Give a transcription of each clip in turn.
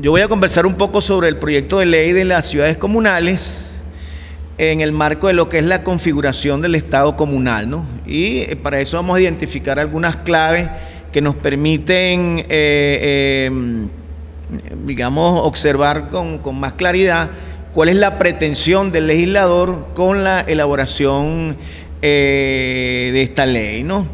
yo voy a conversar un poco sobre el proyecto de ley de las ciudades comunales en el marco de lo que es la configuración del Estado comunal, ¿no? Y para eso vamos a identificar algunas claves que nos permiten, digamos, observar con más claridad cuál es la pretensión del legislador con la elaboración de esta ley, ¿no?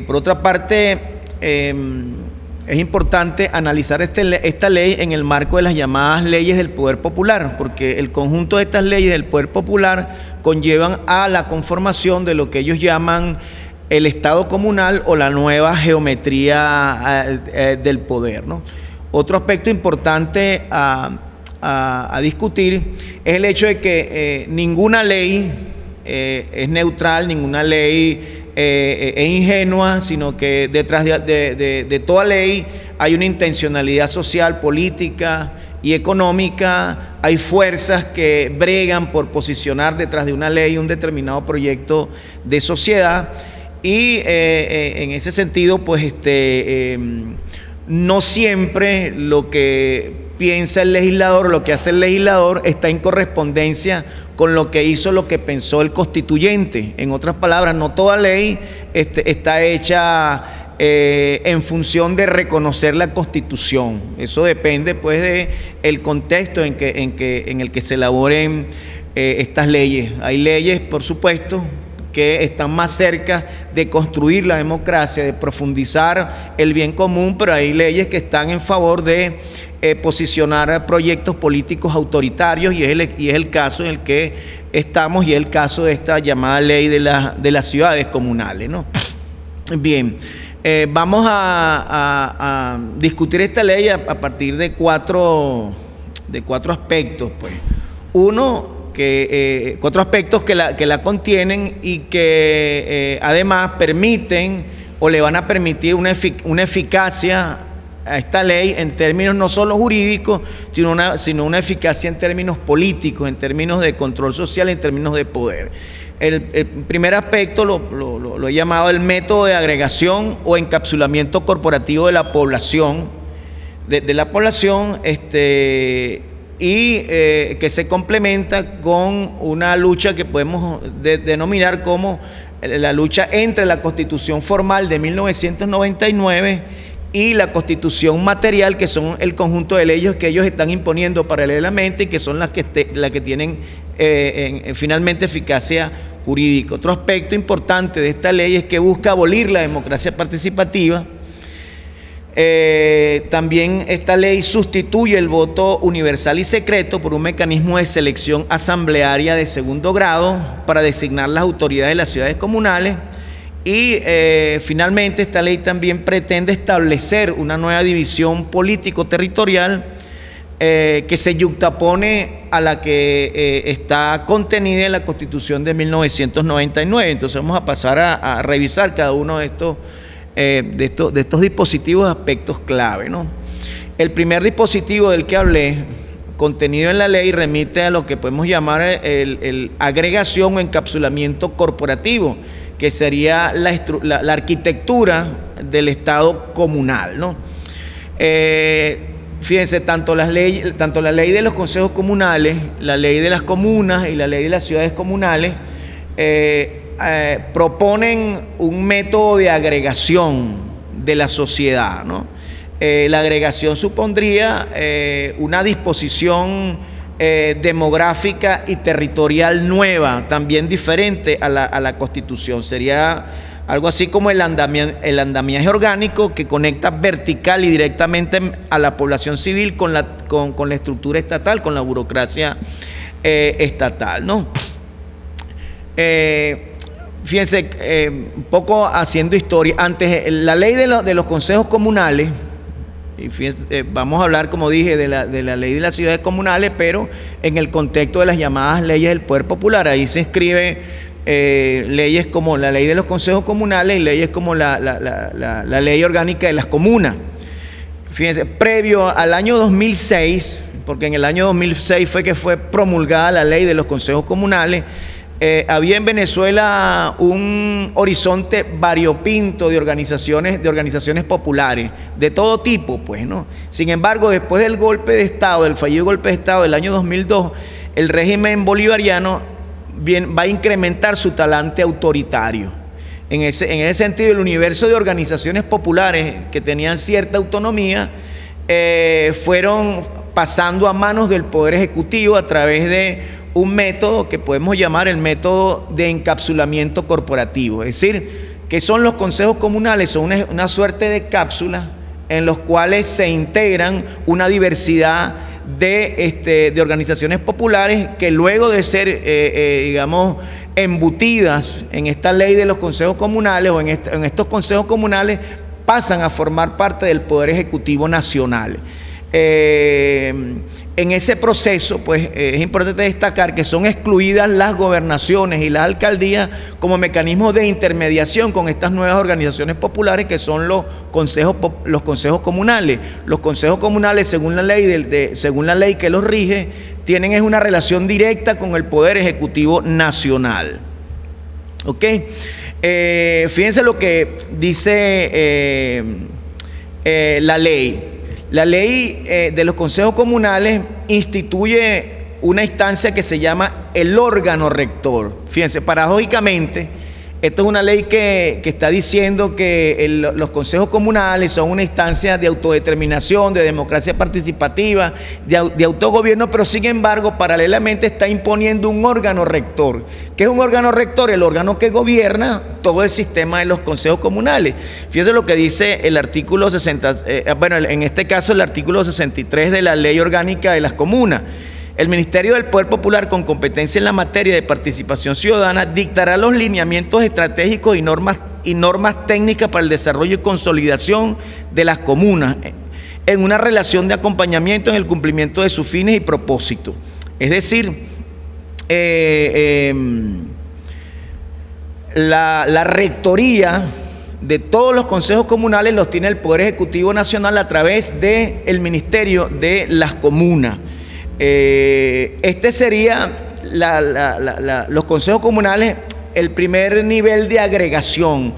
Por otra parte, es importante analizar esta ley en el marco de las llamadas leyes del poder popular, porque el conjunto de estas leyes del poder popular conllevan a la conformación de lo que ellos llaman el Estado comunal o la nueva geometría del poder, ¿no? Otro aspecto importante a discutir es el hecho de que ninguna ley es neutral, ninguna ley es ingenua, sino que detrás de toda ley hay una intencionalidad social, política y económica. Hay fuerzas que bregan por posicionar detrás de una ley un determinado proyecto de sociedad y en ese sentido, pues no siempre lo que piensa el legislador, lo que hace el legislador está en correspondencia con lo que hizo, lo que pensó el constituyente. En otras palabras, no toda ley está hecha en función de reconocer la Constitución. Eso depende, pues, de el contexto en el que se elaboren estas leyes. Hay leyes, por supuesto, que están más cerca de construir la democracia, de profundizar el bien común, pero hay leyes que están en favor de posicionar proyectos políticos autoritarios y es el caso en el que estamos y es el caso de esta llamada ley de las ciudades comunales, ¿no? Bien, vamos a discutir esta ley a partir de cuatro aspectos, pues. Cuatro aspectos que la contienen y que además permiten o le van a permitir una eficacia a esta ley en términos no solo jurídicos, sino una eficacia en términos políticos, en términos de control social, en términos de poder. El primer aspecto lo he llamado el método de agregación o encapsulamiento corporativo de la población, y que se complementa con una lucha que podemos denominar como la lucha entre la Constitución formal de 1999 y la Constitución material, que son el conjunto de leyes que ellos están imponiendo paralelamente y que son las que tienen finalmente eficacia jurídica. Otro aspecto importante de esta ley es que busca abolir la democracia participativa. También esta ley sustituye el voto universal y secreto por un mecanismo de selección asamblearia de segundo grado para designar las autoridades de las ciudades comunales y finalmente esta ley también pretende establecer una nueva división político-territorial que se yuxtapone a la que está contenida en la Constitución de 1999. Entonces vamos a pasar a revisar cada uno de estos dispositivos, aspectos clave, ¿no? El primer dispositivo del que hablé, contenido en la ley, remite a lo que podemos llamar el agregación o encapsulamiento corporativo, que sería la arquitectura del Estado comunal, ¿no? Fíjense, tanto la ley de los consejos comunales, la ley de las comunas y la ley de las ciudades comunales proponen un método de agregación de la sociedad, ¿no? La agregación supondría una disposición demográfica y territorial nueva, también diferente a la Constitución. Sería algo así como el andamiaje orgánico que conecta vertical y directamente a la población civil con la estructura estatal, con la burocracia estatal, ¿no? Fíjense, un poco haciendo historia, antes la ley de los consejos comunales, y fíjense, vamos a hablar, como dije, de la ley de las ciudades comunales, pero en el contexto de las llamadas leyes del poder popular. Ahí se escribe leyes como la ley de los consejos comunales y leyes como la ley orgánica de las comunas. Fíjense, previo al año 2006, porque en el año 2006 fue que fue promulgada la ley de los consejos comunales, había en Venezuela un horizonte variopinto de organizaciones populares, de todo tipo, pues, ¿no? Sin embargo, después del golpe de Estado, del fallido golpe de Estado del año 2002, el régimen bolivariano va a incrementar su talante autoritario. En ese sentido, el universo de organizaciones populares que tenían cierta autonomía fueron pasando a manos del Poder Ejecutivo a través de un método que podemos llamar el método de encapsulamiento corporativo. Es decir, que son los consejos comunales, son una suerte de cápsulas en los cuales se integran una diversidad de organizaciones populares que luego de ser, digamos, embutidas en esta ley de los consejos comunales o en estos consejos comunales, pasan a formar parte del Poder Ejecutivo Nacional. En ese proceso, pues, es importante destacar que son excluidas las gobernaciones y las alcaldías como mecanismos de intermediación con estas nuevas organizaciones populares que son los consejos comunales. Los consejos comunales, según la ley que los rige, tienen una relación directa con el Poder Ejecutivo Nacional. ¿Ok? Fíjense lo que dice la ley. La ley de los consejos comunales instituye una instancia que se llama el órgano rector. Fíjense, paradójicamente, esto es una ley que está diciendo que los consejos comunales son una instancia de autodeterminación, de democracia participativa, de autogobierno, pero sin embargo, paralelamente está imponiendo un órgano rector. ¿Qué es un órgano rector? El órgano que gobierna todo el sistema de los consejos comunales. Fíjense lo que dice el artículo 60, en este caso el artículo 63 de la Ley Orgánica de las Comunas. El Ministerio del Poder Popular, con competencia en la materia de participación ciudadana, dictará los lineamientos estratégicos y normas técnicas para el desarrollo y consolidación de las comunas en una relación de acompañamiento en el cumplimiento de sus fines y propósitos. Es decir, la rectoría de todos los consejos comunales los tiene el Poder Ejecutivo Nacional a través del Ministerio de las Comunas. Este sería los consejos comunales, el primer nivel de agregación.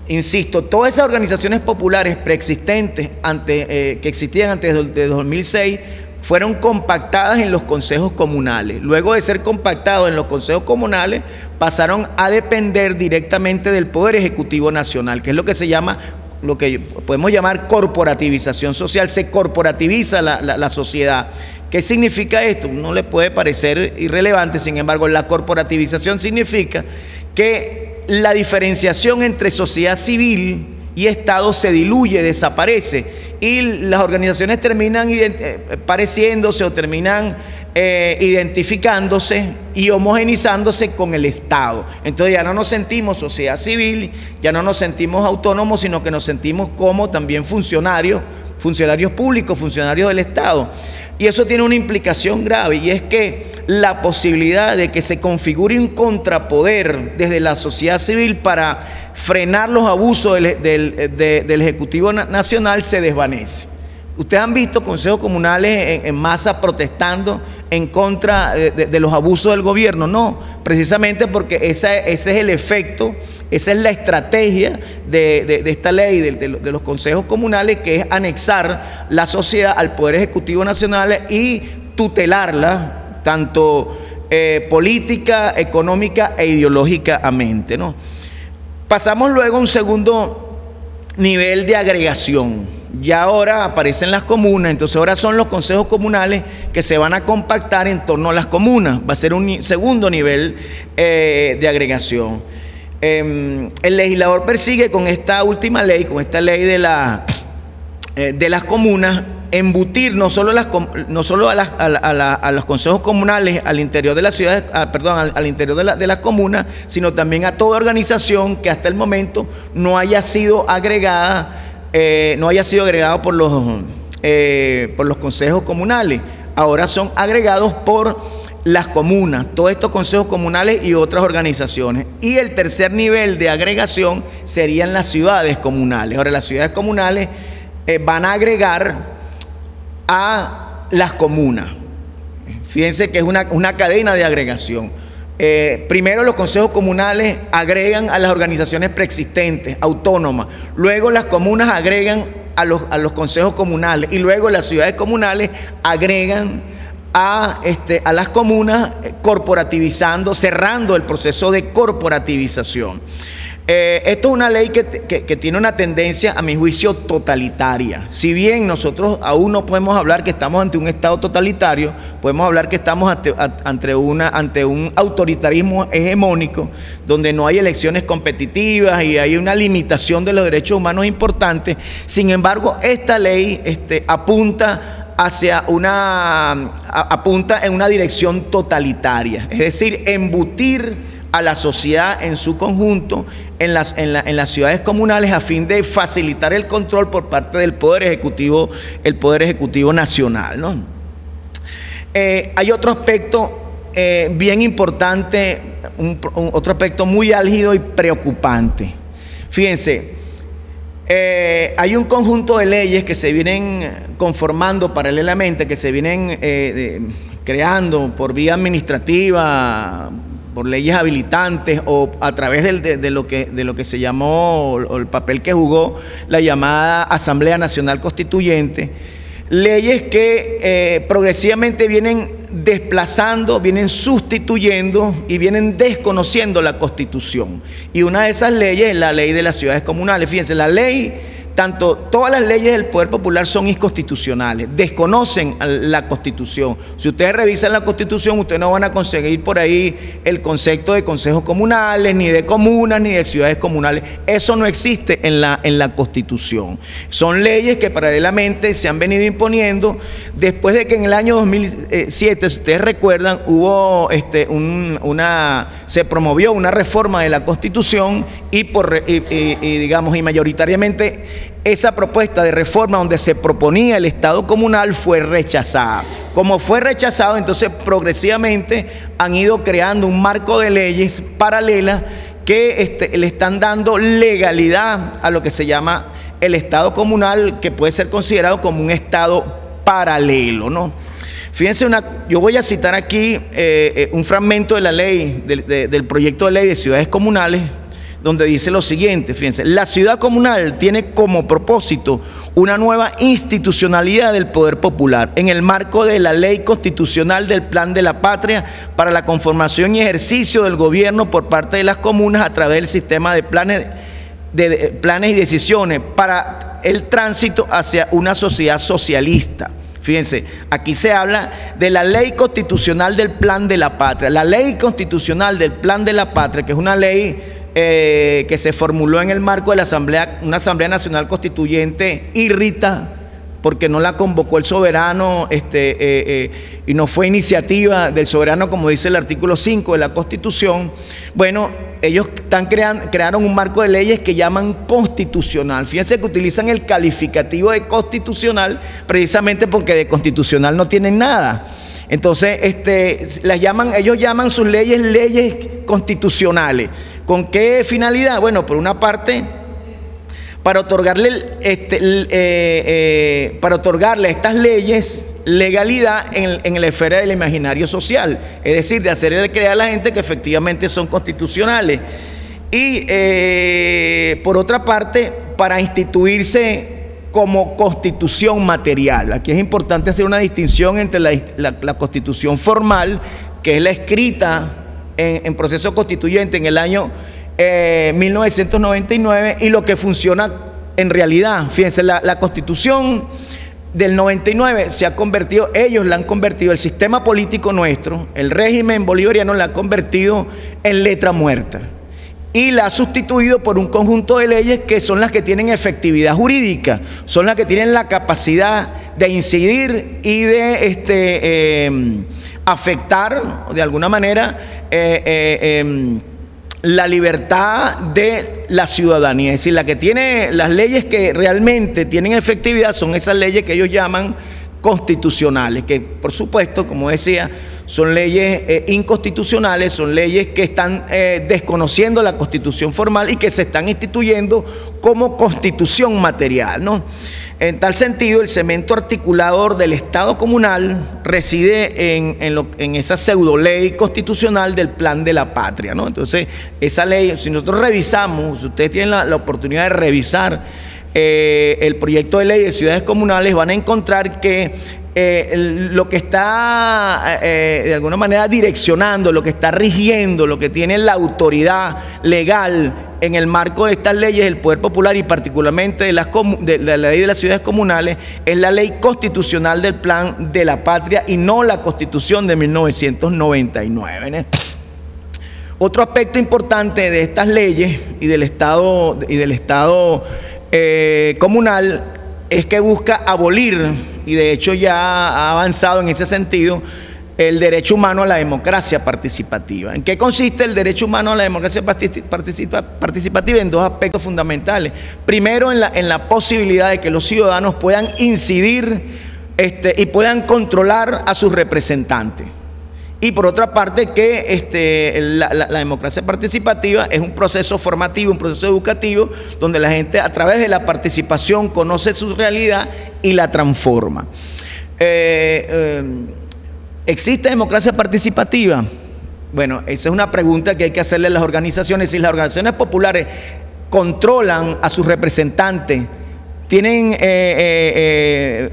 Insisto, todas esas organizaciones populares preexistentes que existían antes de 2006 fueron compactadas en los consejos comunales. Luego de ser compactados en los consejos comunales, pasaron a depender directamente del Poder Ejecutivo Nacional, que es lo que podemos llamar corporativización social. Se corporativiza la sociedad. ¿Qué significa esto? No le puede parecer irrelevante, sin embargo, la corporativización significa que la diferenciación entre sociedad civil y Estado se diluye, desaparece, y las organizaciones terminan pareciéndose o terminan identificándose y homogenizándose con el Estado. Entonces ya no nos sentimos sociedad civil, ya no nos sentimos autónomos, sino que nos sentimos como también funcionarios públicos, funcionarios del Estado. Y eso tiene una implicación grave, y es que la posibilidad de que se configure un contrapoder desde la sociedad civil para frenar los abusos del Ejecutivo Nacional se desvanece. Ustedes han visto consejos comunales en masa protestando en contra de los abusos del gobierno. No, precisamente porque ese es el efecto, esa es la estrategia de esta ley de los consejos comunales, que es anexar la sociedad al Poder Ejecutivo Nacional y tutelarla tanto política, económica e ideológicamente, ¿no? Pasamos luego a un segundo nivel de agregación. Ya ahora aparecen las comunas, entonces ahora son los consejos comunales que se van a compactar en torno a las comunas. Va a ser un segundo nivel de agregación. El legislador persigue con esta última ley, con esta ley de las comunas, embutir no solo a los consejos comunales al interior de las ciudades, al interior de las comunas, sino también a toda organización que hasta el momento no haya sido agregada, por los consejos comunales. Ahora son agregados por las comunas, todos estos consejos comunales y otras organizaciones. Y el tercer nivel de agregación serían las ciudades comunales. Ahora, las ciudades comunales van a agregar a las comunas. Fíjense que es una cadena de agregación. Primero los consejos comunales agregan a las organizaciones preexistentes, autónomas. Luego las comunas agregan a los consejos comunales. Y luego las ciudades comunales agregan a las comunas, corporativizando, cerrando el proceso de corporativización. Esto es una ley que tiene una tendencia, a mi juicio, totalitaria. Si bien nosotros aún no podemos hablar que estamos ante un Estado totalitario, podemos hablar que estamos ante un autoritarismo hegemónico, donde no hay elecciones competitivas y hay una limitación de los derechos humanos importantes. Sin embargo, esta ley apunta en una dirección totalitaria, es decir, embutir a la sociedad en su conjunto en las ciudades comunales a fin de facilitar el control por parte del Poder Ejecutivo, el Poder Ejecutivo Nacional, ¿no? Hay otro aspecto bien importante, otro aspecto muy álgido y preocupante. Fíjense, hay un conjunto de leyes que se vienen conformando paralelamente, que se vienen creando por vía administrativa, por leyes habilitantes o a través de lo que se llamó, o el papel que jugó la llamada Asamblea Nacional Constituyente, leyes que progresivamente vienen desplazando, vienen sustituyendo y vienen desconociendo la Constitución. Y una de esas leyes es la ley de las ciudades comunales. Fíjense, la ley, todas las leyes del Poder Popular son inconstitucionales, desconocen la Constitución. Si ustedes revisan la Constitución, ustedes no van a conseguir por ahí el concepto de consejos comunales, ni de comunas, ni de ciudades comunales. Eso no existe en la Constitución. Son leyes que paralelamente se han venido imponiendo después de que en el año 2007, si ustedes recuerdan, hubo se promovió una reforma de la Constitución y mayoritariamente esa propuesta de reforma donde se proponía el Estado comunal fue rechazada. Como fue rechazado, entonces progresivamente han ido creando un marco de leyes paralelas que le están dando legalidad a lo que se llama el Estado comunal, que puede ser considerado como un Estado paralelo, ¿no? Fíjense, yo voy a citar aquí un fragmento de la ley, del proyecto de ley de ciudades comunales, donde dice lo siguiente. Fíjense: la ciudad comunal tiene como propósito una nueva institucionalidad del poder popular en el marco de la ley constitucional del Plan de la Patria para la conformación y ejercicio del gobierno por parte de las comunas a través del sistema de planes y decisiones para el tránsito hacia una sociedad socialista. Fíjense, aquí se habla de la ley constitucional del Plan de la Patria. La ley constitucional del Plan de la Patria, que es una ley que se formuló en el marco de una Asamblea Nacional Constituyente, irrita porque no la convocó el soberano y no fue iniciativa del soberano, como dice el artículo 5 de la Constitución. Bueno, ellos crearon un marco de leyes que llaman constitucional. Fíjense que utilizan el calificativo de constitucional precisamente porque de constitucional no tienen nada. Entonces, ellos llaman sus leyes constitucionales. ¿Con qué finalidad? Bueno, por una parte, para otorgarle a estas leyes legalidad en la esfera del imaginario social, es decir, de hacerle creer a la gente que efectivamente son constitucionales. Y por otra parte, para instituirse como constitución material. Aquí es importante hacer una distinción entre la constitución formal, que es la escrita en proceso constituyente en el año 1999, y lo que funciona en realidad. Fíjense, la Constitución del 99 se ha convertido, ellos la han convertido, el sistema político nuestro, el régimen bolivariano la ha convertido en letra muerta y la ha sustituido por un conjunto de leyes que son las que tienen efectividad jurídica, son las que tienen la capacidad de incidir y de afectar de alguna manera la libertad de la ciudadanía. Es decir, la que tiene las leyes que realmente tienen efectividad son esas leyes que ellos llaman constitucionales, que por supuesto, como decía, son leyes inconstitucionales, son leyes que están desconociendo la Constitución formal y que se están instituyendo como constitución material, ¿no? En tal sentido, el cemento articulador del Estado comunal reside en esa pseudo ley constitucional del Plan de la Patria, ¿no? Entonces, esa ley, si nosotros revisamos, si ustedes tienen la oportunidad de revisar el proyecto de ley de ciudades comunales, van a encontrar que lo que está de alguna manera direccionando, lo que está rigiendo, lo que tiene la autoridad legal en el marco de estas leyes, el poder popular y particularmente de la ley de las ciudades comunales, es la ley constitucional del Plan de la Patria y no la Constitución de 1999, ¿no? Otro aspecto importante de estas leyes y del Estado comunal es que busca abolir, y de hecho ya ha avanzado en ese sentido, el derecho humano a la democracia participativa. ¿En qué consiste el derecho humano a la democracia participativa? En dos aspectos fundamentales. Primero, en la posibilidad de que los ciudadanos puedan incidir y puedan controlar a sus representantes. Y por otra parte, que la democracia participativa es un proceso formativo, un proceso educativo, donde la gente a través de la participación conoce su realidad y la transforma. ¿Existe democracia participativa? Bueno, esa es una pregunta que hay que hacerle a las organizaciones. Si las organizaciones populares controlan a sus representantes,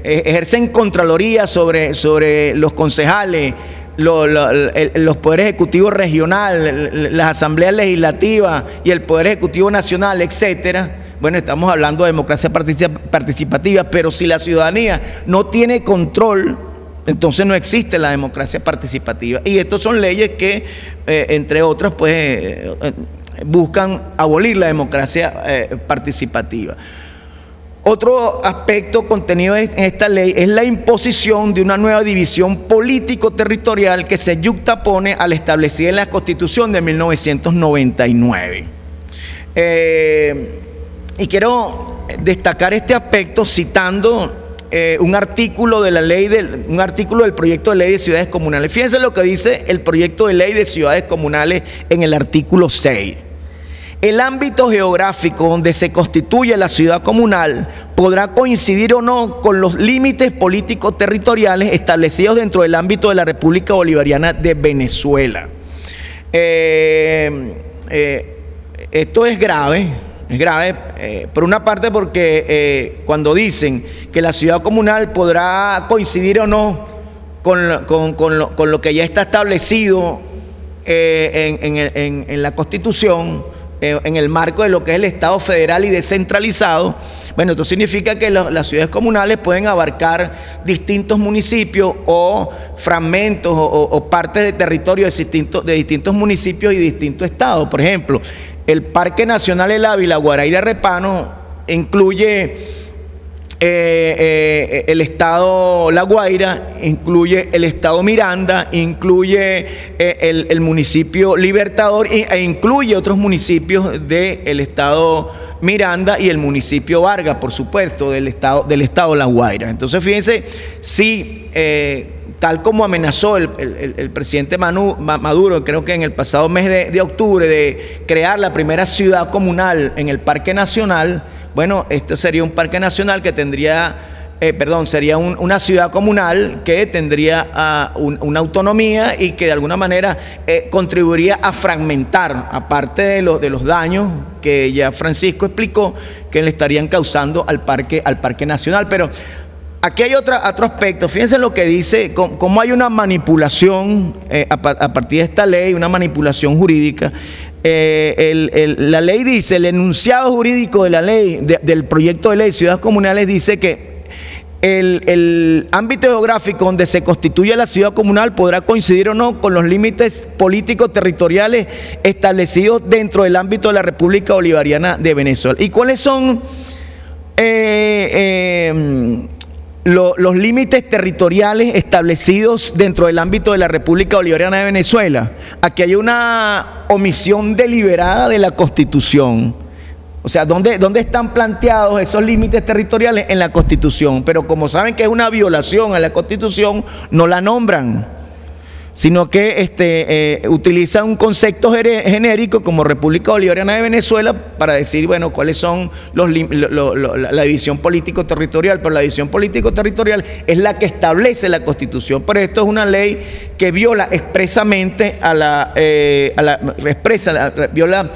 ejercen contraloría sobre los concejales, los poderes ejecutivos regionales, las asambleas legislativas y el poder ejecutivo nacional, etcétera. Bueno, estamos hablando de democracia participativa, pero si la ciudadanía no tiene control, entonces no existe la democracia participativa. Y estas son leyes que, entre otras, pues buscan abolir la democracia participativa. Otro aspecto contenido en esta ley es la imposición de una nueva división político-territorial que se yuxtapone a la establecida en la Constitución de 1999. Y quiero destacar este aspecto citando un artículo de la ley, un artículo del proyecto de ley de ciudades comunales. Fíjense lo que dice el proyecto de ley de ciudades comunales en el artículo 6. El ámbito geográfico donde se constituye la ciudad comunal podrá coincidir o no con los límites políticos territoriales establecidos dentro del ámbito de la República Bolivariana de Venezuela. Esto es grave. Es grave, por una parte porque cuando dicen que la ciudad comunal podrá coincidir o no con lo que ya está establecido en la Constitución, en el marco de lo que es el Estado federal y descentralizado, bueno, esto significa que las ciudades comunales pueden abarcar distintos municipios o fragmentos o partes de territorio de distintos municipios y distintos estados. Por ejemplo, el Parque Nacional El Ávila, Guaraíra Repano, incluye el estado La Guaira, incluye el estado Miranda, incluye el municipio Libertador e incluye otros municipios del estado Miranda y el municipio Vargas, por supuesto, del estado La Guaira. Entonces, fíjense, si tal como amenazó el presidente Maduro, creo que en el pasado mes de octubre, de crear la primera ciudad comunal en el Parque Nacional, bueno, esto sería un parque nacional que tendría, sería una ciudad comunal que tendría una autonomía y que de alguna manera contribuiría a fragmentar, aparte de los daños que ya Francisco explicó, que le estarían causando al parque nacional. Pero aquí hay otro aspecto. Fíjense lo que dice, cómo hay una manipulación a partir de esta ley, una manipulación jurídica. La ley dice, el enunciado jurídico de la ley, del proyecto de ley de ciudades comunales, dice que el ámbito geográfico donde se constituye la ciudad comunal podrá coincidir o no con los límites políticos territoriales establecidos dentro del ámbito de la República Bolivariana de Venezuela. ¿Y cuáles son los límites territoriales establecidos dentro del ámbito de la República Bolivariana de Venezuela? Aquí hay una omisión deliberada de la Constitución. O sea, ¿dónde están planteados esos límites territoriales? En la Constitución. Pero como saben que es una violación a la Constitución, no la nombran. sino que utiliza un concepto genérico como República Bolivariana de Venezuela para decir, bueno, cuáles son la división político-territorial, pero la división político-territorial es la que establece la Constitución. Pero esto es una ley que viola expresamente viola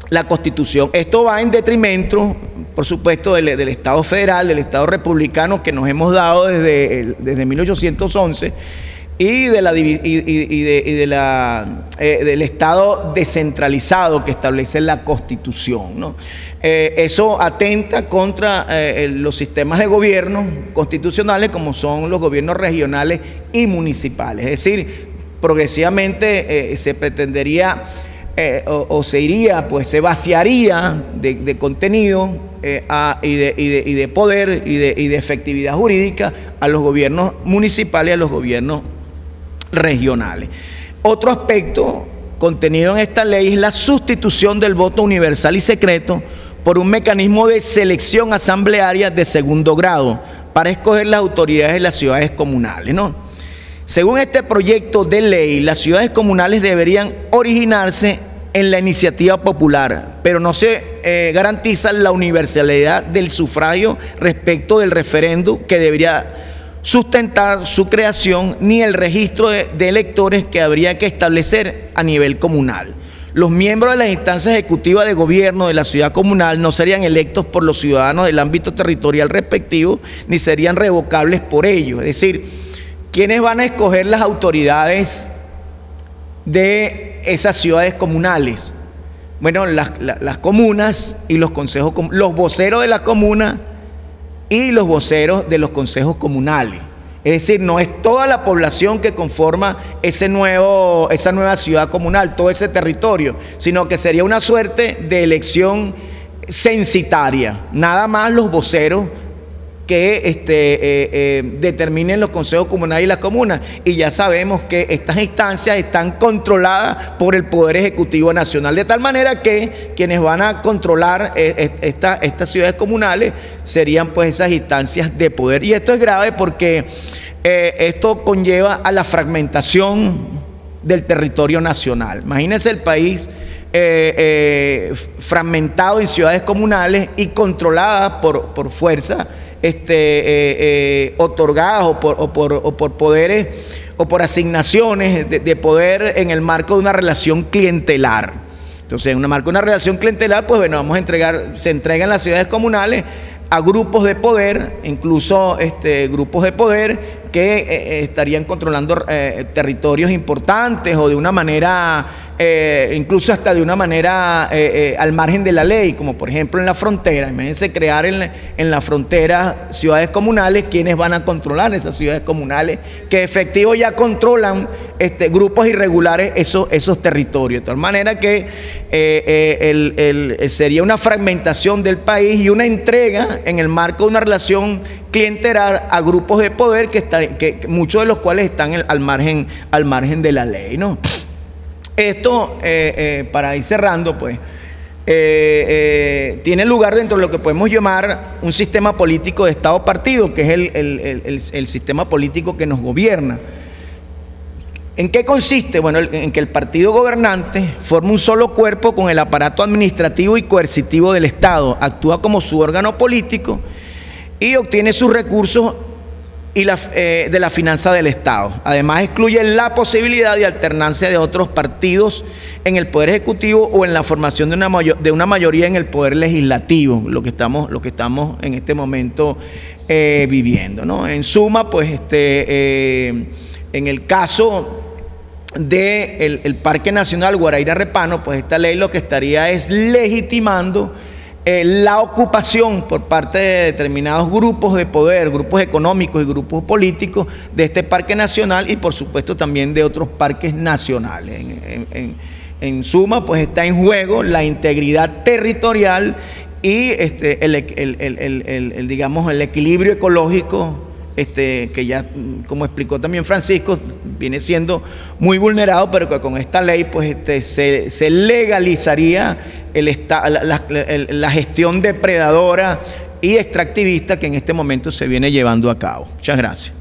la Constitución. Esto va en detrimento, por supuesto, del Estado federal, del Estado republicano que nos hemos dado desde 1811 y del Estado descentralizado que establece la Constitución, ¿no? Eso atenta contra los sistemas de gobierno constitucionales como son los gobiernos regionales y municipales. Es decir, progresivamente se pretendería se vaciaría de contenido y de poder y de efectividad jurídica a los gobiernos municipales y a los gobiernos regionales. Otro aspecto contenido en esta ley es la sustitución del voto universal y secreto por un mecanismo de selección asamblearia de segundo grado para escoger las autoridades de las ciudades comunales, ¿no? Según este proyecto de ley, las ciudades comunales deberían originarse en la iniciativa popular, pero no se garantiza la universalidad del sufragio respecto del referéndum que debería sustentar su creación, ni el registro de electores que habría que establecer a nivel comunal. Los miembros de las instancias ejecutivas de gobierno de la ciudad comunal no serían electos por los ciudadanos del ámbito territorial respectivo, ni serían revocables por ello. Es decir, ¿quiénes van a escoger las autoridades de esas ciudades comunales? Bueno, las comunas y los consejos, los voceros de la comuna y los voceros de los consejos comunales. Es decir, no es toda la población que conforma esa nueva ciudad comunal, todo ese territorio, sino que sería una suerte de elección censitaria. Nada más los voceros que determinen los consejos comunales y las comunas. Y ya sabemos que estas instancias están controladas por el Poder Ejecutivo Nacional, de tal manera que quienes van a controlar estas ciudades comunales serían pues esas instancias de poder. Y esto es grave porque esto conlleva a la fragmentación del territorio nacional. Imagínense el país fragmentado en ciudades comunales y controladas por fuerza otorgadas o por poderes o por asignaciones de poder en el marco de una relación clientelar. Entonces, en el marco de una relación clientelar, pues bueno, se entregan las ciudades comunales a grupos de poder, incluso grupos de poder que estarían controlando territorios importantes o de una manera, incluso hasta de una manera al margen de la ley, como por ejemplo en la frontera. Imagínense crear en la frontera ciudades comunales. ¿Quiénes van a controlar esas ciudades comunales que efectivo ya controlan grupos irregulares esos territorios? De tal manera que sería una fragmentación del país y una entrega en el marco de una relación clientelar a grupos de poder que muchos de los cuales están al margen de la ley, ¿no? Esto, para ir cerrando, pues, tiene lugar dentro de lo que podemos llamar un sistema político de Estado-partido, que es el sistema político que nos gobierna. ¿En qué consiste? Bueno, en que el partido gobernante forma un solo cuerpo con el aparato administrativo y coercitivo del Estado, actúa como su órgano político y obtiene sus recursos de la finanza del Estado. Además, excluye la posibilidad de alternancia de otros partidos en el Poder Ejecutivo o en la formación de una mayoría en el Poder Legislativo, lo que estamos en este momento viviendo, ¿no? En suma, pues, en el caso del Parque Nacional Guaraíra Repano, pues esta ley lo que estaría es legitimando la ocupación por parte de determinados grupos de poder, grupos económicos y grupos políticos de este parque nacional y por supuesto también de otros parques nacionales. En suma, pues está en juego la integridad territorial y digamos, el equilibrio ecológico, que ya, como explicó también Francisco, viene siendo muy vulnerado, pero que con esta ley pues se legalizaría la gestión depredadora y extractivista que en este momento se viene llevando a cabo. Muchas gracias.